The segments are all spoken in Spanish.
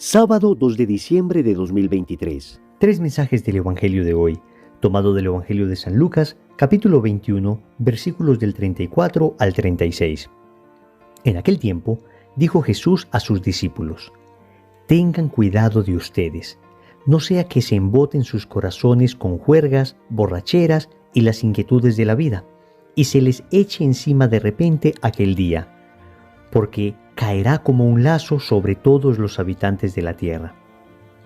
Sábado 2 de diciembre de 2023. Tres mensajes del Evangelio de hoy, tomado del Evangelio de San Lucas, capítulo 21, versículos del 34 al 36. En aquel tiempo, dijo Jesús a sus discípulos: «Tengan cuidado de ustedes, no sea que se emboten sus corazones con juergas, borracheras y las inquietudes de la vida, y se les eche encima de repente aquel día, porque caerá como un lazo sobre todos los habitantes de la tierra.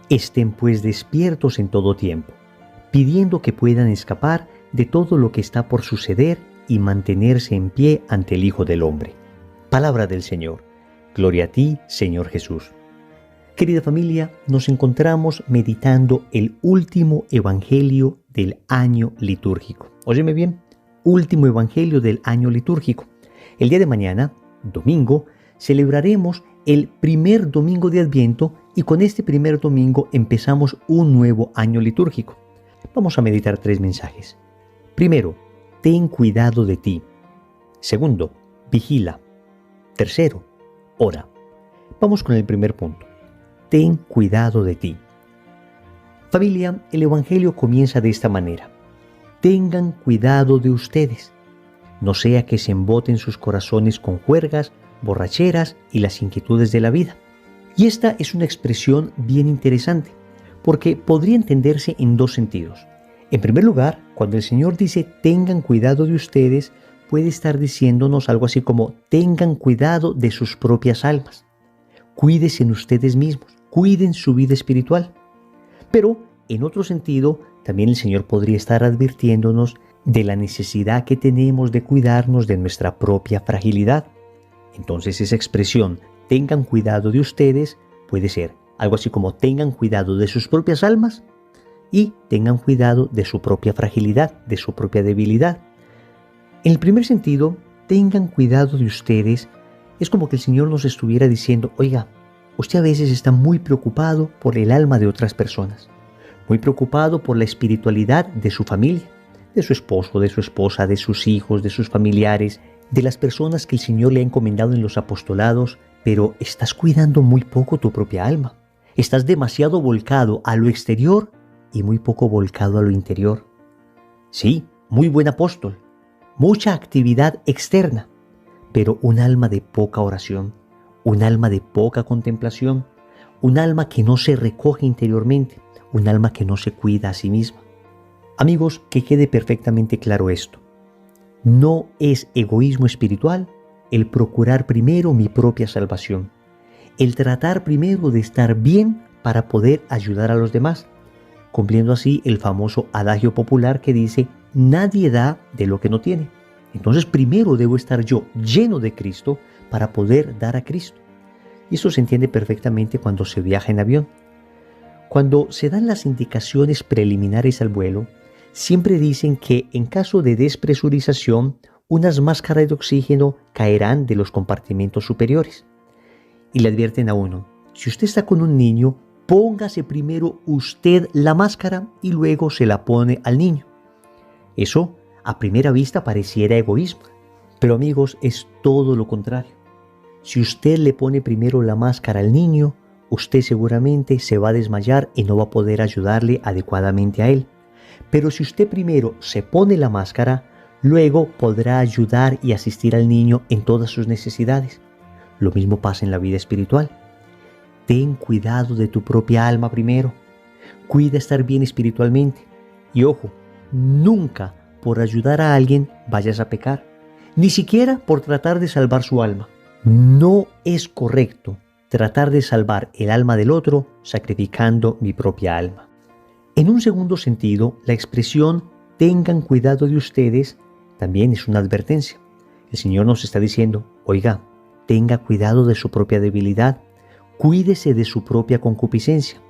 Estén pues despiertos en todo tiempo, pidiendo que puedan escapar de todo lo que está por suceder y mantenerse en pie ante el Hijo del Hombre». Palabra del Señor. Gloria a ti, Señor Jesús. Querida familia, nos encontramos meditando el último evangelio del año litúrgico. Óyeme bien, último evangelio del año litúrgico. El día de mañana, domingo, celebraremos el primer domingo de Adviento y con este primer domingo empezamos un nuevo año litúrgico. Vamos a meditar tres mensajes. Primero, ten cuidado de ti. Segundo, vigila. Tercero, ora. Vamos con el primer punto. Ten cuidado de ti. Familia, el Evangelio comienza de esta manera. Tengan cuidado de ustedes, no sea que se emboten sus corazones con juergas, borracheras y las inquietudes de la vida. Y esta es una expresión bien interesante, porque podría entenderse en dos sentidos. En primer lugar, cuando el Señor dice tengan cuidado de ustedes, puede estar diciéndonos algo así como tengan cuidado de sus propias almas. Cuídense en ustedes mismos, cuiden su vida espiritual. Pero, en otro sentido, también el Señor podría estar advirtiéndonos de la necesidad que tenemos de cuidarnos de nuestra propia fragilidad. Entonces esa expresión, tengan cuidado de ustedes, puede ser algo así como tengan cuidado de sus propias almas y tengan cuidado de su propia fragilidad, de su propia debilidad. En el primer sentido, tengan cuidado de ustedes, es como que el Señor nos estuviera diciendo, oiga, usted a veces está muy preocupado por el alma de otras personas, muy preocupado por la espiritualidad de su familia, de su esposo, de su esposa, de sus hijos, de sus familiares, de las personas que el Señor le ha encomendado en los apostolados, pero estás cuidando muy poco tu propia alma. Estás demasiado volcado a lo exterior y muy poco volcado a lo interior. Sí, muy buen apóstol, mucha actividad externa, pero un alma de poca oración, un alma de poca contemplación, un alma que no se recoge interiormente, un alma que no se cuida a sí misma. Amigos, que quede perfectamente claro esto. No es egoísmo espiritual el procurar primero mi propia salvación, el tratar primero de estar bien para poder ayudar a los demás, cumpliendo así el famoso adagio popular que dice, nadie da de lo que no tiene. Entonces primero debo estar yo lleno de Cristo para poder dar a Cristo. Y eso se entiende perfectamente cuando se viaja en avión. Cuando se dan las indicaciones preliminares al vuelo, siempre dicen que en caso de despresurización, unas máscaras de oxígeno caerán de los compartimentos superiores. Y le advierten a uno, si usted está con un niño, póngase primero usted la máscara y luego se la pone al niño. Eso a primera vista pareciera egoísmo, pero amigos, es todo lo contrario. Si usted le pone primero la máscara al niño, usted seguramente se va a desmayar y no va a poder ayudarle adecuadamente a él. Pero si usted primero se pone la máscara, luego podrá ayudar y asistir al niño en todas sus necesidades. Lo mismo pasa en la vida espiritual. Ten cuidado de tu propia alma primero. Cuida estar bien espiritualmente. Y ojo, nunca por ayudar a alguien vayas a pecar, ni siquiera por tratar de salvar su alma. No es correcto tratar de salvar el alma del otro sacrificando mi propia alma. En un segundo sentido, la expresión tengan cuidado de ustedes también es una advertencia. El Señor nos está diciendo, oiga, tenga cuidado de su propia debilidad, cuídese de su propia concupiscencia.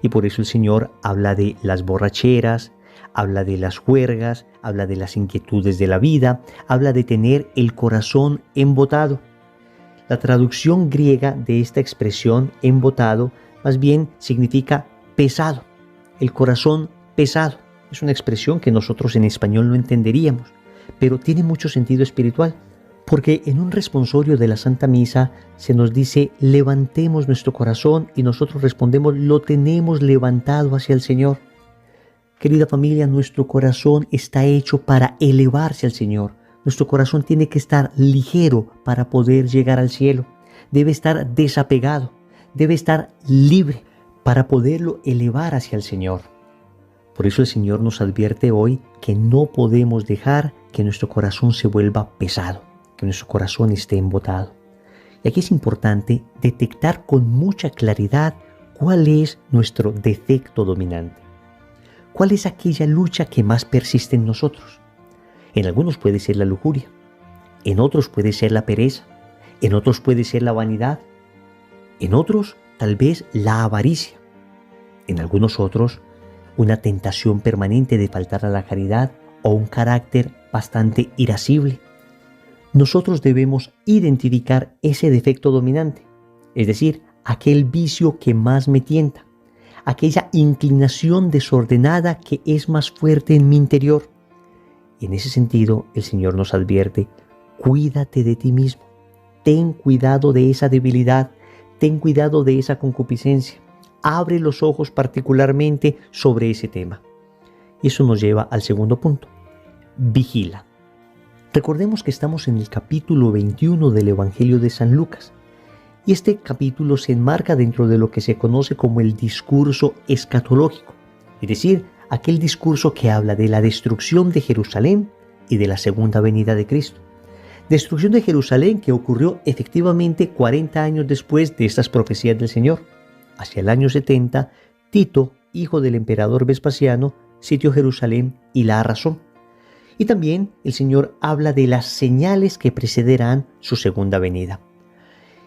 Y por eso el Señor habla de las borracheras, habla de las juergas, habla de las inquietudes de la vida, habla de tener el corazón embotado. La traducción griega de esta expresión embotado más bien significa pesado. El corazón pesado. Es una expresión que nosotros en español no entenderíamos, pero tiene mucho sentido espiritual, Porque en un responsorio de la Santa Misa se nos dice, levantemos nuestro corazón, y nosotros respondemos, lo tenemos levantado hacia el Señor. Querida familia, nuestro corazón está hecho para elevarse al Señor. Nuestro corazón tiene que estar ligero para poder llegar al cielo. Debe estar desapegado, debe estar libre para poderlo elevar hacia el Señor. Por eso el Señor nos advierte hoy que no podemos dejar que nuestro corazón se vuelva pesado, que nuestro corazón esté embotado. Y aquí es importante detectar con mucha claridad cuál es nuestro defecto dominante. ¿Cuál es aquella lucha que más persiste en nosotros? En algunos puede ser la lujuria, en otros puede ser la pereza, en otros puede ser la vanidad, en otros tal vez la avaricia, en algunos otros una tentación permanente de faltar a la caridad o un carácter bastante irascible. Nosotros debemos identificar ese defecto dominante, es decir, aquel vicio que más me tienta, aquella inclinación desordenada que es más fuerte en mi interior. Y en ese sentido, el Señor nos advierte, cuídate de ti mismo, ten cuidado de esa debilidad, ten cuidado de esa concupiscencia, abre los ojos particularmente sobre ese tema. Y eso nos lleva al segundo punto, vigila. Recordemos que estamos en el capítulo 21 del Evangelio de San Lucas, y este capítulo se enmarca dentro de lo que se conoce como el discurso escatológico, es decir, aquel discurso que habla de la destrucción de Jerusalén y de la segunda venida de Cristo. Destrucción de Jerusalén que ocurrió efectivamente 40 años después de estas profecías del Señor. Hacia el año 70, Tito, hijo del emperador Vespasiano, sitió Jerusalén y la arrasó. Y también el Señor habla de las señales que precederán su segunda venida.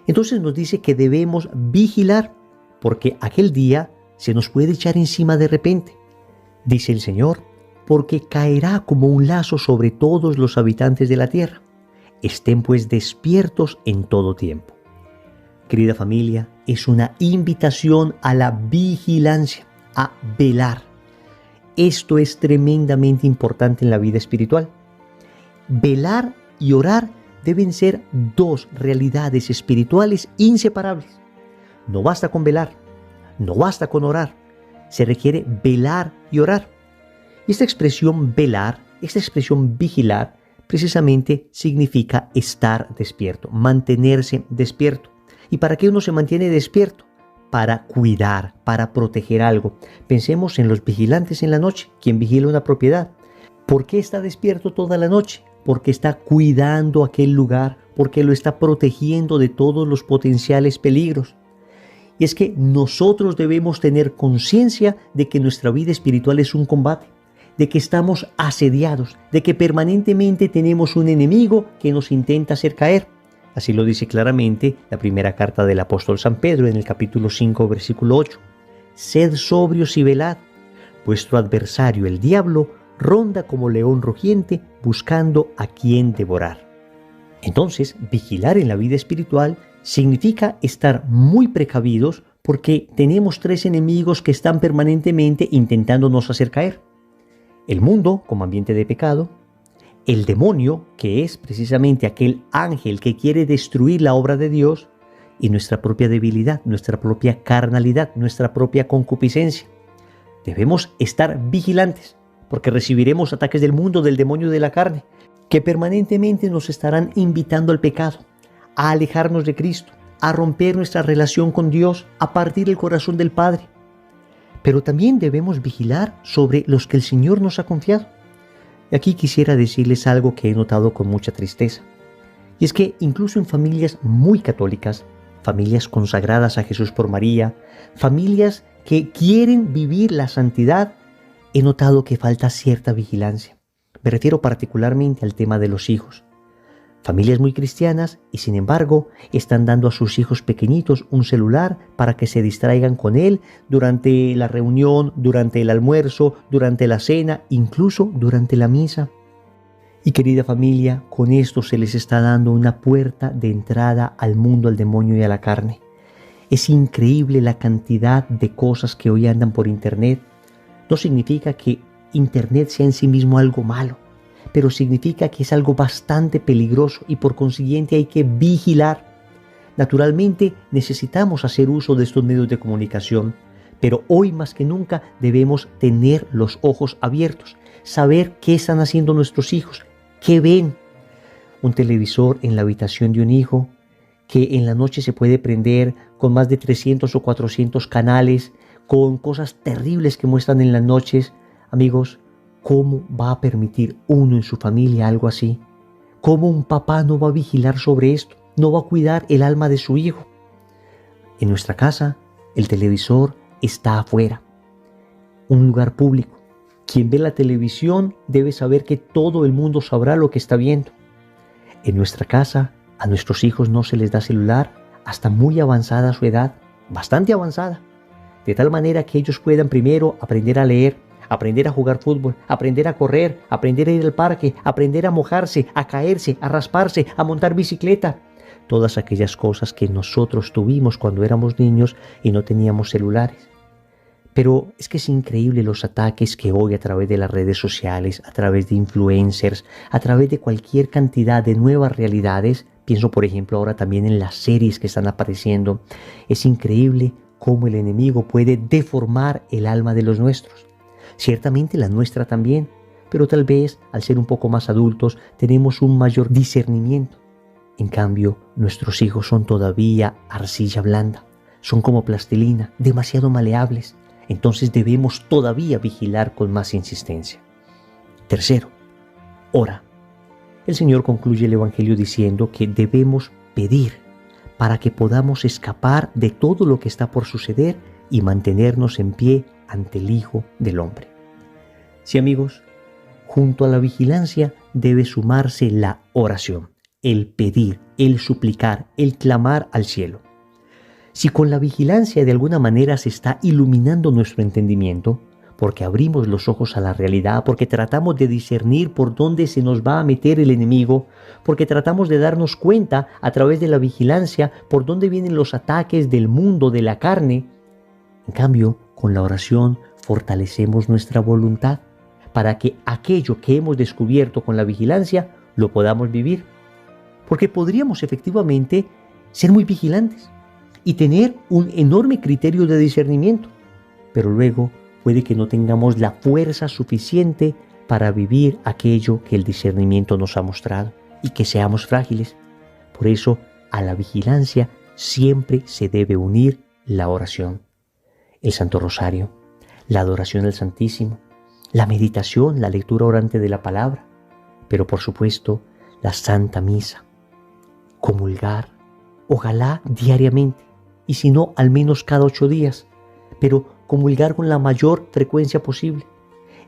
Entonces nos dice que debemos vigilar, porque aquel día se nos puede echar encima de repente. Dice el Señor, porque caerá como un lazo sobre todos los habitantes de la tierra. Estén pues despiertos en todo tiempo. Querida familia, es una invitación a la vigilancia, a velar. Esto es tremendamente importante en la vida espiritual. Velar y orar deben ser dos realidades espirituales inseparables. No basta con velar, no basta con orar, se requiere velar y orar. Y esta expresión velar, esta expresión vigilar, precisamente significa estar despierto, mantenerse despierto. ¿Y para qué uno se mantiene despierto? Para cuidar, para proteger algo. Pensemos en los vigilantes en la noche, quien vigila una propiedad. ¿Por qué está despierto toda la noche? Porque está cuidando aquel lugar, porque lo está protegiendo de todos los potenciales peligros. Y es que nosotros debemos tener conciencia de que nuestra vida espiritual es un combate, de que estamos asediados, de que permanentemente tenemos un enemigo que nos intenta hacer caer. Así lo dice claramente la primera carta del apóstol San Pedro en el capítulo 5, versículo 8. Sed sobrios y velad, vuestro adversario el diablo ronda como león rugiente buscando a quien devorar. Entonces, vigilar en la vida espiritual significa estar muy precavidos porque tenemos tres enemigos que están permanentemente intentándonos hacer caer. El mundo como ambiente de pecado, el demonio, que es precisamente aquel ángel que quiere destruir la obra de Dios, y nuestra propia debilidad, nuestra propia carnalidad, nuestra propia concupiscencia. Debemos estar vigilantes, porque recibiremos ataques del mundo, del demonio de la carne, que permanentemente nos estarán invitando al pecado, a alejarnos de Cristo, a romper nuestra relación con Dios, a partir el corazón del Padre. Pero también debemos vigilar sobre los que el Señor nos ha confiado. Y aquí quisiera decirles algo que he notado con mucha tristeza. Y es que incluso en familias muy católicas, familias consagradas a Jesús por María, familias que quieren vivir la santidad, he notado que falta cierta vigilancia. Me refiero particularmente al tema de los hijos. Familias muy cristianas y sin embargo están dando a sus hijos pequeñitos un celular para que se distraigan con él durante la reunión, durante el almuerzo, durante la cena, incluso durante la misa. Y querida familia, con esto se les está dando una puerta de entrada al mundo, al demonio y a la carne. Es increíble la cantidad de cosas que hoy andan por internet. No significa que internet sea en sí mismo algo malo, pero significa que es algo bastante peligroso y por consiguiente hay que vigilar. Naturalmente necesitamos hacer uso de estos medios de comunicación, pero hoy más que nunca debemos tener los ojos abiertos, saber qué están haciendo nuestros hijos, qué ven. Un televisor en la habitación de un hijo que en la noche se puede prender con más de 300 o 400 canales, con cosas terribles que muestran en las noches. Amigos, ¿cómo va a permitir uno en su familia algo así? ¿Cómo un papá no va a vigilar sobre esto? ¿No va a cuidar el alma de su hijo? En nuestra casa, el televisor está afuera, un lugar público. Quien ve la televisión debe saber que todo el mundo sabrá lo que está viendo. En nuestra casa, a nuestros hijos no se les da celular hasta muy avanzada su edad, bastante avanzada, de tal manera que ellos puedan primero aprender a leer, aprender a jugar fútbol, aprender a correr, aprender a ir al parque, aprender a mojarse, a caerse, a rasparse, a montar bicicleta. Todas aquellas cosas que nosotros tuvimos cuando éramos niños y no teníamos celulares. Pero es que es increíble los ataques que hoy a través de las redes sociales, a través de influencers, a través de cualquier cantidad de nuevas realidades, pienso por ejemplo ahora también en las series que están apareciendo, es increíble cómo el enemigo puede deformar el alma de los nuestros. Ciertamente la nuestra también, pero tal vez al ser un poco más adultos tenemos un mayor discernimiento. En cambio, nuestros hijos son todavía arcilla blanda, son como plastilina, demasiado maleables. Entonces debemos todavía vigilar con más insistencia. Tercero, ora. El Señor concluye el Evangelio diciendo que debemos pedir para que podamos escapar de todo lo que está por suceder y mantenernos en pie ante el Hijo del Hombre. Sí, amigos, junto a la vigilancia debe sumarse la oración, el pedir, el suplicar, el clamar al cielo. Si con la vigilancia de alguna manera se está iluminando nuestro entendimiento, porque abrimos los ojos a la realidad, porque tratamos de discernir por dónde se nos va a meter el enemigo, porque tratamos de darnos cuenta a través de la vigilancia por dónde vienen los ataques del mundo, de la carne. En cambio, con la oración fortalecemos nuestra voluntad para que aquello que hemos descubierto con la vigilancia lo podamos vivir. Porque podríamos efectivamente ser muy vigilantes y tener un enorme criterio de discernimiento, pero luego puede que no tengamos la fuerza suficiente para vivir aquello que el discernimiento nos ha mostrado y que seamos frágiles. Por eso, a la vigilancia siempre se debe unir la oración, el Santo Rosario, la adoración al Santísimo, la meditación, la lectura orante de la palabra, pero por supuesto la Santa Misa, comulgar, ojalá diariamente, y si no, al menos cada 8 días, pero comulgar con la mayor frecuencia posible.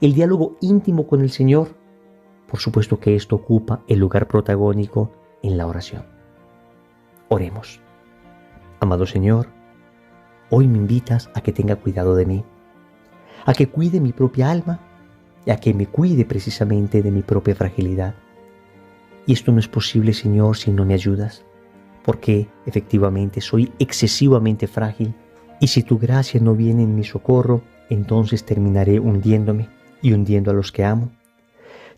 El diálogo íntimo con el Señor, por supuesto que esto ocupa el lugar protagónico en la oración. Oremos. Amado Señor, hoy me invitas a que tenga cuidado de mí, a que cuide mi propia alma y a que me cuide precisamente de mi propia fragilidad. Y esto no es posible, Señor, si no me ayudas, porque efectivamente soy excesivamente frágil y si tu gracia no viene en mi socorro, entonces terminaré hundiéndome y hundiendo a los que amo.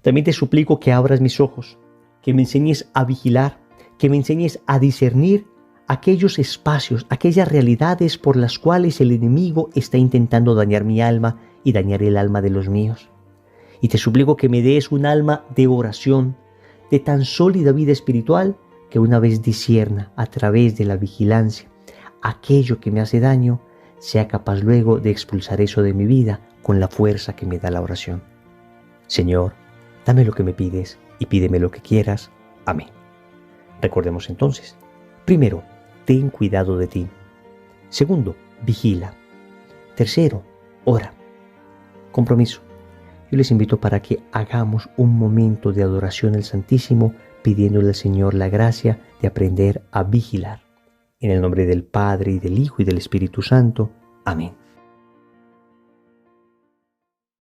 También te suplico que abras mis ojos, que me enseñes a vigilar, que me enseñes a discernir aquellos espacios, aquellas realidades por las cuales el enemigo está intentando dañar mi alma y dañar el alma de los míos. Y te suplico que me des un alma de oración, de tan sólida vida espiritual, que una vez discierna a través de la vigilancia aquello que me hace daño, sea capaz luego de expulsar eso de mi vida con la fuerza que me da la oración. Señor, dame lo que me pides y pídeme lo que quieras. Amén. Recordemos entonces, primero, ten cuidado de ti. Segundo, vigila. Tercero, ora. Compromiso. Yo les invito para que hagamos un momento de adoración al Santísimo, pidiéndole al Señor la gracia de aprender a vigilar. En el nombre del Padre, y del Hijo, y del Espíritu Santo. Amén.